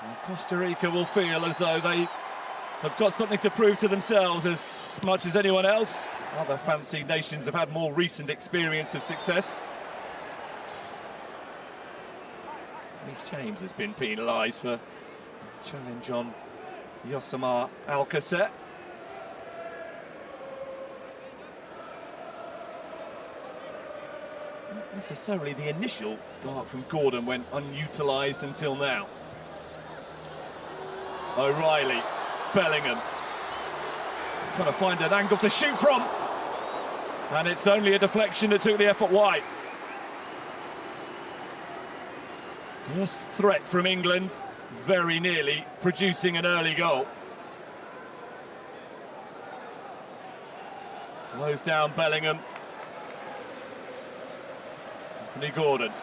And Costa Rica will feel as though they have got something to prove to themselves as much as anyone else. Other fancy nations have had more recent experience of success. Reece James has been penalised for a challenge on Yosemar Alcacer. Not necessarily the initial dart from Gordon went unutilised until now. O'Reilly, Bellingham, trying to find an angle to shoot from, and it's only a deflection that took the effort wide. First threat from England, very nearly producing an early goal. Slows down Bellingham. Anthony Gordon,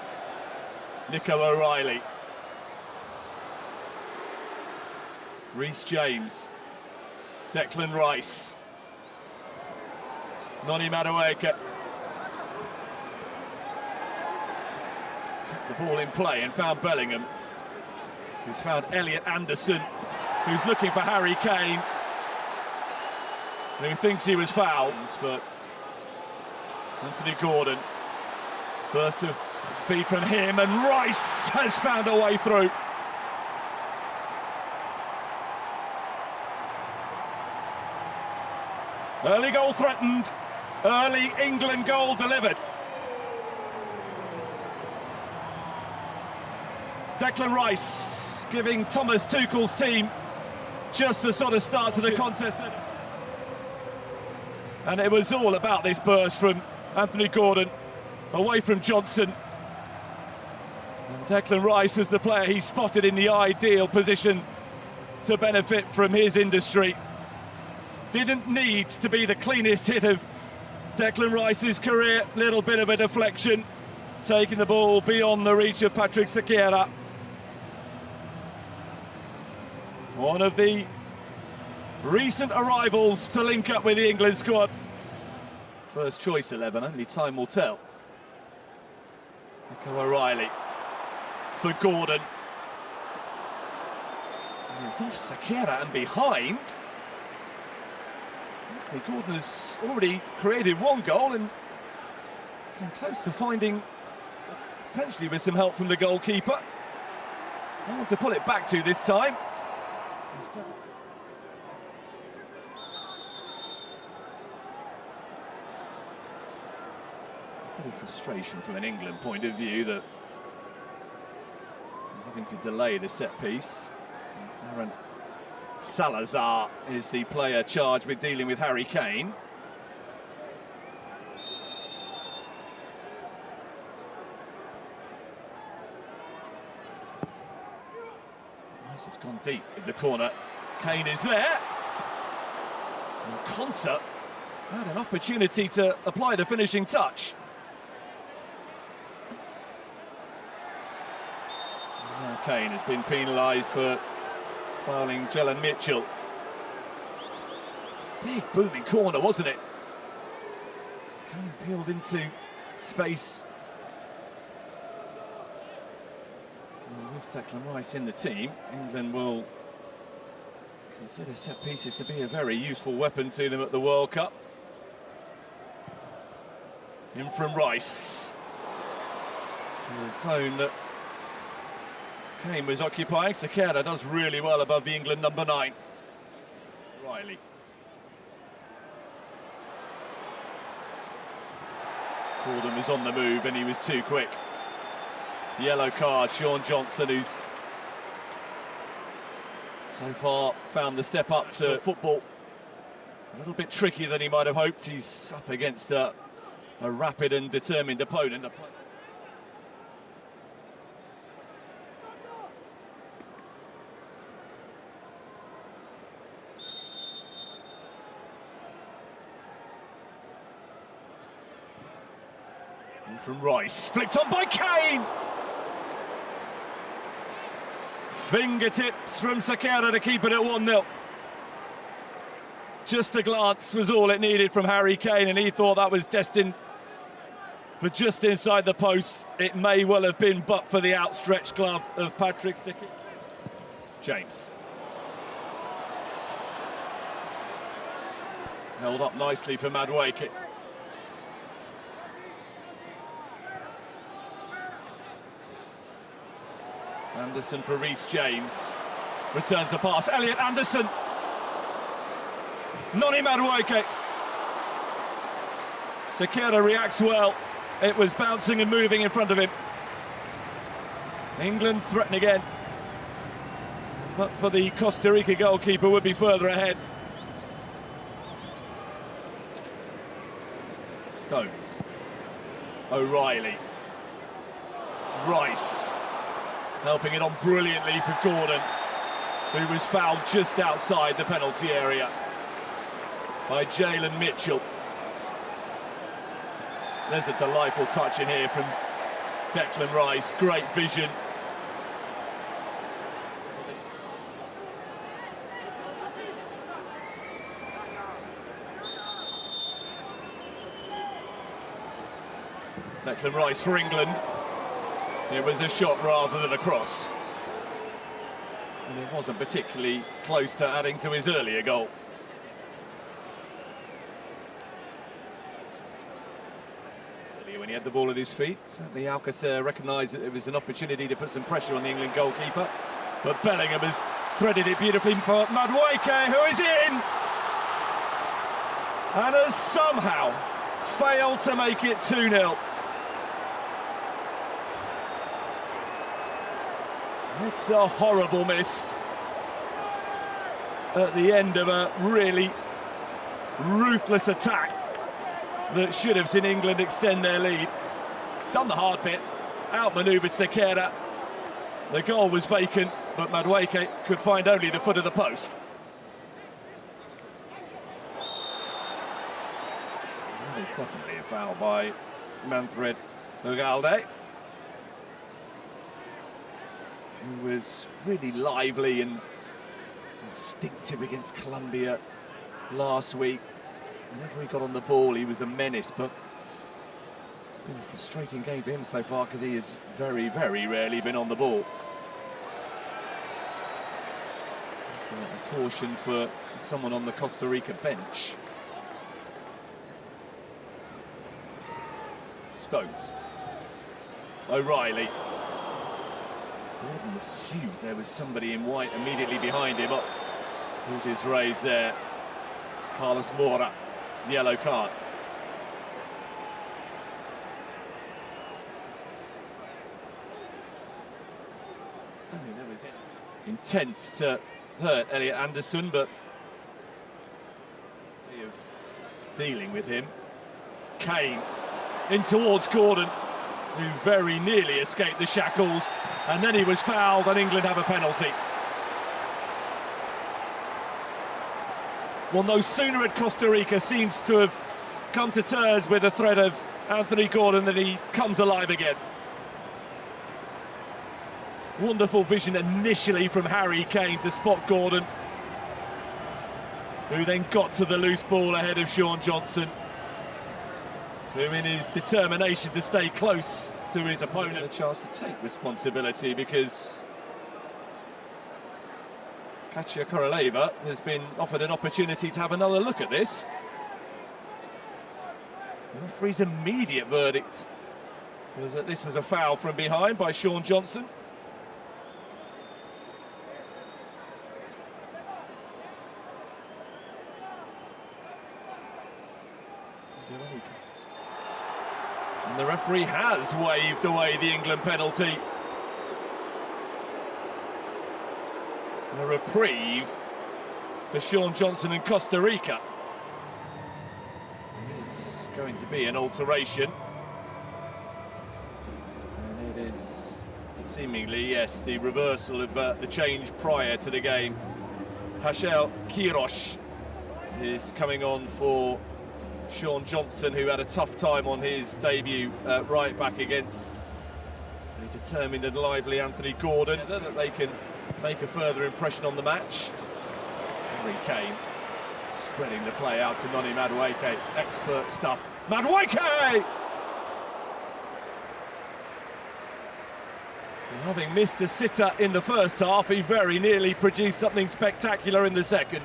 Nico O'Reilly, Reece James, Declan Rice, Noni Madueke. Kept the ball in play and found Bellingham, who's found Elliot Anderson, who's looking for Harry Kane, who thinks he was fouled. For Anthony Gordon, burst of speed from him, and Rice has found a way through. Early goal threatened, early England goal delivered. Declan Rice giving Thomas Tuchel's team just a sort of start to the contest. And it was all about this burst from Anthony Gordon, away from Johnson. And Declan Rice was the player he spotted in the ideal position to benefit from his industry. Didn't need to be the cleanest hit of Declan Rice's career. Little bit of a deflection, taking the ball beyond the reach of Patrick Sequeira. One of the recent arrivals to link up with the England squad. First choice 11, only time will tell. Nico O'Reilly for Gordon. And it's off Sequeira and behind. Anthony Gordon has already created one goal and came close to finding, potentially with some help from the goalkeeper. No one to pull it back to this time. Instead, a bit of frustration from an England point of view that they're having to delay the set piece. Aaron Salazar is the player charged with dealing with Harry Kane. Rice has gone deep in the corner. Kane is there. And Costa had an opportunity to apply the finishing touch. And now Kane has been penalised for fouling Jelen Mitchell. Big booming corner, wasn't it? Kane peeled into space. And with Declan Rice in the team, England will consider set pieces to be a very useful weapon to them at the World Cup. In from Rice to the zone that Kane was occupying. Sequeira does really well above the England number 9. Riley. Gordon was on the move and he was too quick. Yellow card, Sean Johnson, who's so far found the step up to football a little bit trickier than he might have hoped. He's up against a rapid and determined opponent. And from Rice, flicked on by Kane! Fingertips from Sequeira to keep it at 1-0. Just a glance was all it needed from Harry Kane, and he thought that was destined for just inside the post. It may well have been, but for the outstretched glove of Patrick Sequeira. James. Held up nicely for Madueke. Anderson for Reece James. Returns the pass. Elliot Anderson. Noni Madueke. Sekera reacts well. It was bouncing and moving in front of him. England threaten again. But for the Costa Rica goalkeeper would be further ahead. Stones. O'Reilly. Rice. Helping it on brilliantly for Gordon, who was fouled just outside the penalty area by Jalen Mitchell. There's a delightful touch in here from Declan Rice, great vision. Declan Rice for England. It was a shot rather than a cross. And it wasn't particularly close to adding to his earlier goal. When he had the ball at his feet, certainly Alcacer recognised that it was an opportunity to put some pressure on the England goalkeeper. But Bellingham has threaded it beautifully for Madueke, who is in! And has somehow failed to make it 2-0. It's a horrible miss at the end of a really ruthless attack that should have seen England extend their lead. Done the hard bit, outmanoeuvred Sekera. The goal was vacant, but Madueke could find only the foot of the post. There's definitely a foul by Manfred Ugalde, who was really lively and instinctive against Colombia last week. Whenever he got on the ball, he was a menace, but it's been a frustrating game for him so far because he has very, very rarely been on the ball. So a caution for someone on the Costa Rica bench. Stones. O'Reilly. Gordon assumed there was somebody in white immediately behind him. Who just raised there. Carlos Mora, yellow card. Don't think there was any intent to hurt Elliot Anderson, but way of dealing with him. Kane in towards Gordon, who very nearly escaped the shackles, and then he was fouled, and England have a penalty. Well, no sooner had Costa Rica seems to have come to terms with the threat of Anthony Gordon than he comes alive again. Wonderful vision initially from Harry Kane to spot Gordon, who then got to the loose ball ahead of Sean Johnson, who in his determination to stay close to his opponent had a chance to take responsibility, because Katia Koroleva has been offered an opportunity to have another look at this. The referee's immediate verdict was that this was a foul from behind by Sean Johnson. And the referee has waved away the England penalty. A reprieve for Sean Johnson and Costa Rica. It's going to be an alteration. And it is seemingly, yes, the reversal of the change prior to the game. Hashel Kirosh is coming on for Sean Johnson, who had a tough time on his debut right back against a determined and lively Anthony Gordon, that they can make a further impression on the match. Harry Kane spreading the play out to Noni Madueke. Expert stuff. Madueke! Having missed a sitter in the first half, he very nearly produced something spectacular in the second.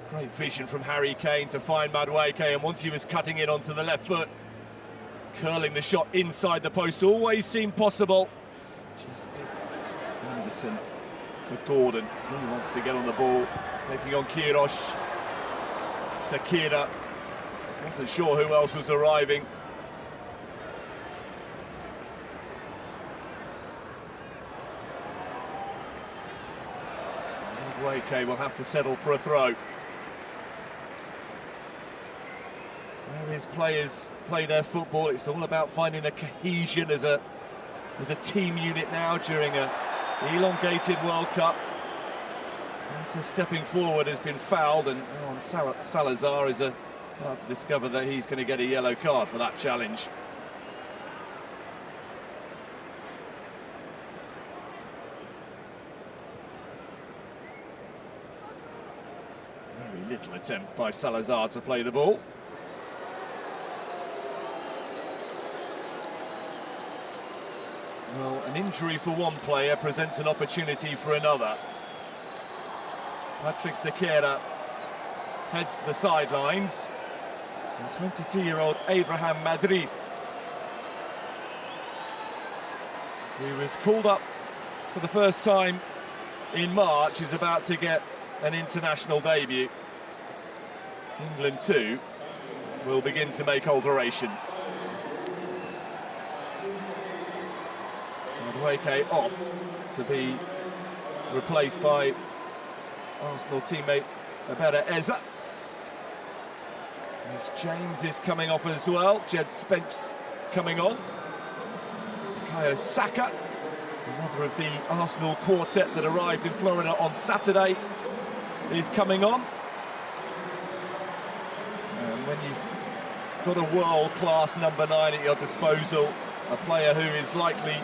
Great vision from Harry Kane to find Madueke, and once he was cutting in onto the left foot, curling the shot inside the post always seemed possible. Just did. Anderson for Gordon. He wants to get on the ball, taking on Kirosh. Sakira. Wasn't sure who else was arriving. Madueke will have to settle for a throw. Where his players play their football, it's all about finding the cohesion as a team unit now during a elongated World Cup. So stepping forward has been fouled, and Salazar is about to discover that he's going to get a yellow card for that challenge. Very little attempt by Salazar to play the ball. Well, an injury for one player presents an opportunity for another. Patrick Sakira heads to the sidelines, and 22-year-old Abraham Madrid, who was called up for the first time in March, is about to get an international debut. England too will begin to make alterations. Madueke off to be replaced by Arsenal teammate Abera Eza. James is coming off as well. Jed Spence coming on. Bukayo Saka, another of the Arsenal quartet that arrived in Florida on Saturday, is coming on. And when you've got a world-class number 9 at your disposal, a player who is likely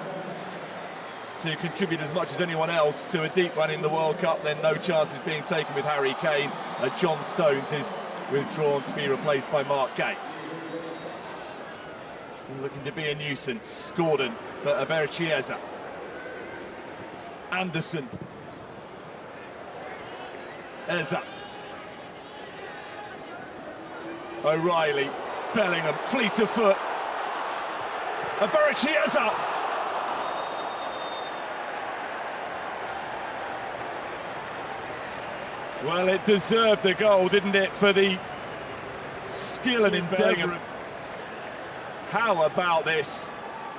to contribute as much as anyone else to a deep run in the World Cup, then no chance is being taken with Harry Kane. John Stones is withdrawn to be replaced by Mark Gay. Still looking to be a nuisance. Gordon for Aberchieza. Anderson. Eza. O'Reilly. Bellingham. Fleet of foot. Aberchieza. Well, it deserved a goal, didn't it, for the skill and endeavour. How about this?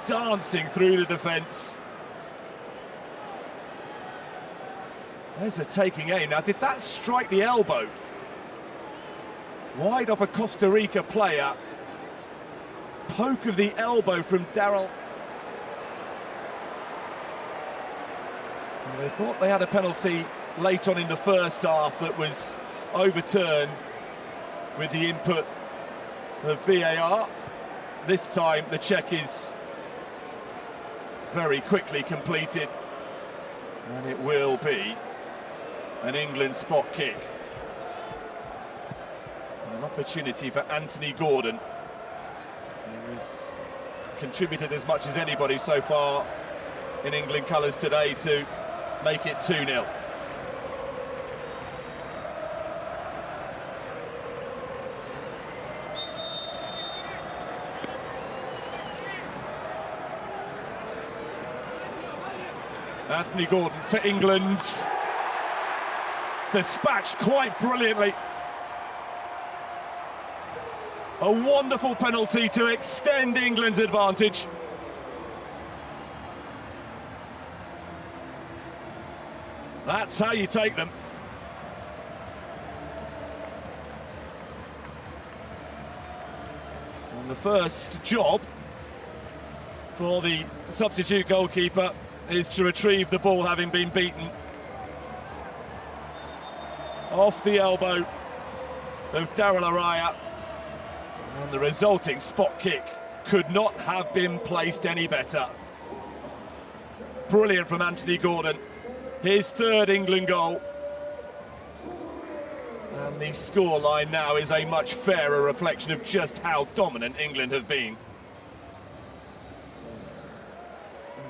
Dancing through the defence. There's a taking aim. Now, did that strike the elbow? Wide off a Costa Rica player. Poke of the elbow from Daryl. They thought they had a penalty late on in the first half that was overturned with the input of VAR. This time the check is very quickly completed, and it will be an England spot kick. And an opportunity for Anthony Gordon, who has contributed as much as anybody so far in England colours today, to make it 2-0. Anthony Gordon for England, dispatched quite brilliantly. A wonderful penalty to extend England's advantage. That's how you take them. And the first job for the substitute goalkeeper is to retrieve the ball, having been beaten. Off the elbow of Daryl Araya, and the resulting spot kick could not have been placed any better. Brilliant from Anthony Gordon, his third England goal. And the scoreline now is a much fairer reflection of just how dominant England have been.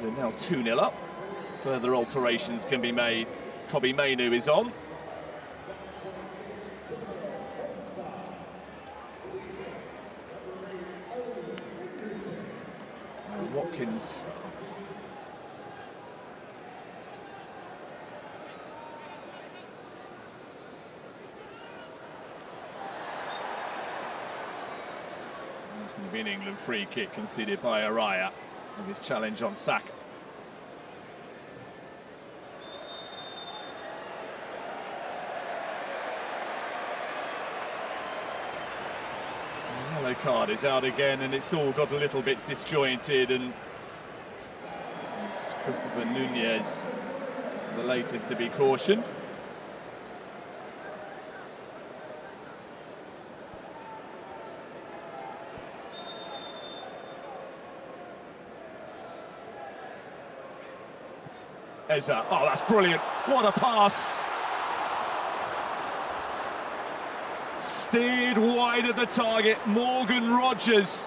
England now 2-0 up. Further alterations can be made. Kobbie Mainoo is on. Watkins. It's going to be an England free kick conceded by Araya with his challenge on Saka. The yellow card is out again, and it's all got a little bit disjointed, and it's Christopher Nunez, the latest to be cautioned. Eza, oh, that's brilliant. What a pass. Steered wide of the target. Morgan Rogers.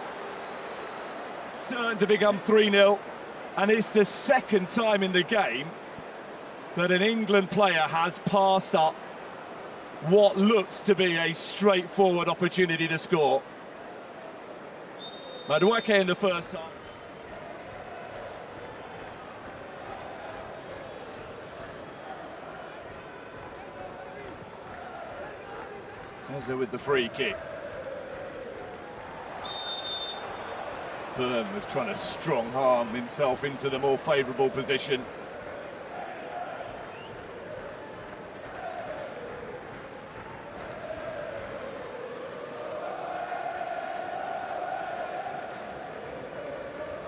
Certain to become 3-0. And it's the second time in the game that an England player has passed up what looks to be a straightforward opportunity to score. Madueke in the first time. Eza with the free kick. Byrne was trying to strong-arm himself into the more favourable position.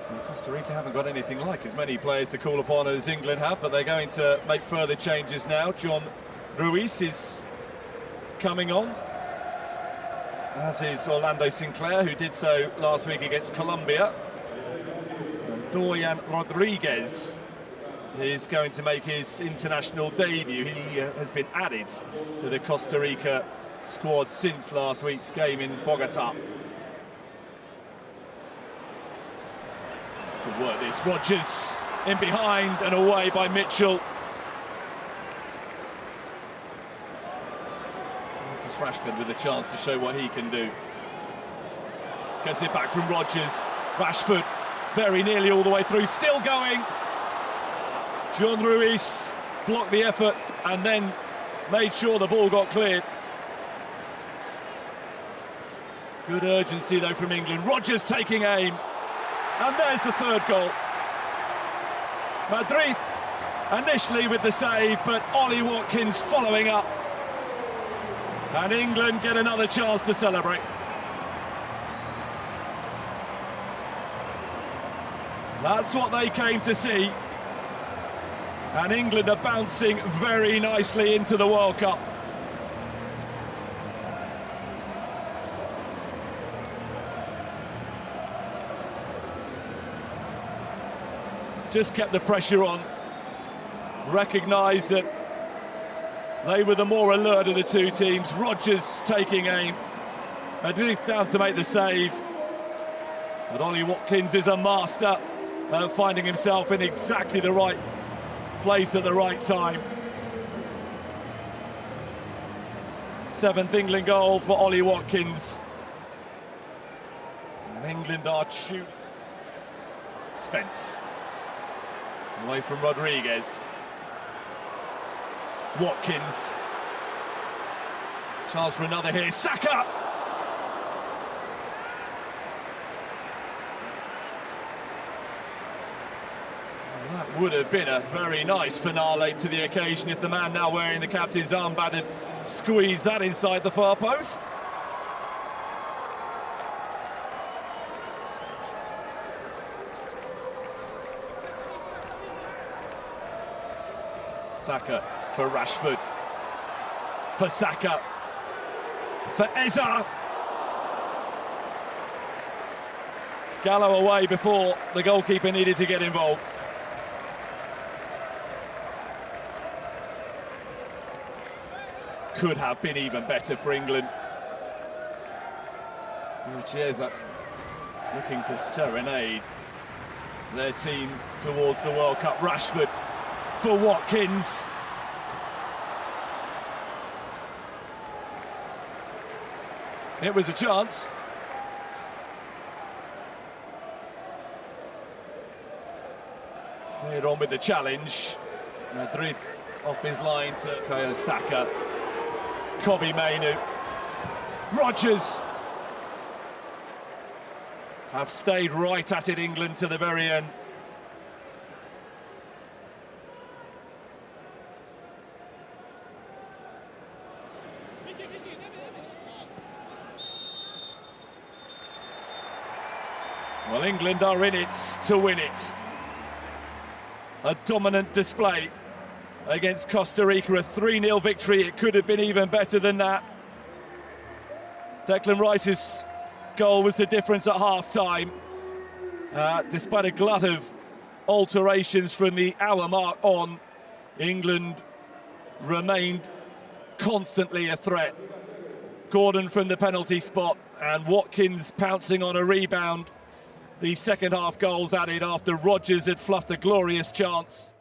Well, Costa Rica haven't got anything like as many players to call upon as England have, but they're going to make further changes now. John Ruiz is coming on, as is Orlando Sinclair, who did so last week against Colombia. And Dorian Rodriguez is going to make his international debut. He has been added to the Costa Rica squad since last week's game in Bogota. Good work this. Rogers in behind and away by Mitchell. Rashford with a chance to show what he can do. Gets it back from Rogers. Rashford very nearly all the way through, still going. John Ruiz blocked the effort and then made sure the ball got cleared. Good urgency though from England. Rogers taking aim, and there's the third goal. Madrid initially with the save, but Ollie Watkins following up. And England get another chance to celebrate. That's what they came to see. And England are bouncing very nicely into the World Cup. Just kept the pressure on. Recognised that they were the more alert of the two teams. Rogers taking aim. Madrid down to make the save. But Ollie Watkins is a master of finding himself in exactly the right place at the right time. 7th England goal for Ollie Watkins. And England are shooting. Spence. Away from Rodriguez. Watkins. Chance for another here. Saka! Well, that would have been a very nice finale to the occasion if the man now wearing the captain's armband had squeezed that inside the far post. Saka for Rashford, for Saka, for Eza. Gallo away before the goalkeeper needed to get involved. Could have been even better for England. Chiesa looking to serenade their team towards the World Cup. Rashford for Watkins. It was a chance. Stayed on with the challenge. Madrid off his line to Bukayo Saka. Kobbie Mainoo. Rodgers have stayed right at it, England, to the very end. Well, England are in it to win it. A dominant display against Costa Rica, a 3-0 victory. It could have been even better than that. Declan Rice's goal was the difference at half-time. Despite a glut of alterations from the hour mark on, England remained constantly a threat. Gordon from the penalty spot and Watkins pouncing on a rebound. The second half goals added after Rodgers had fluffed a glorious chance.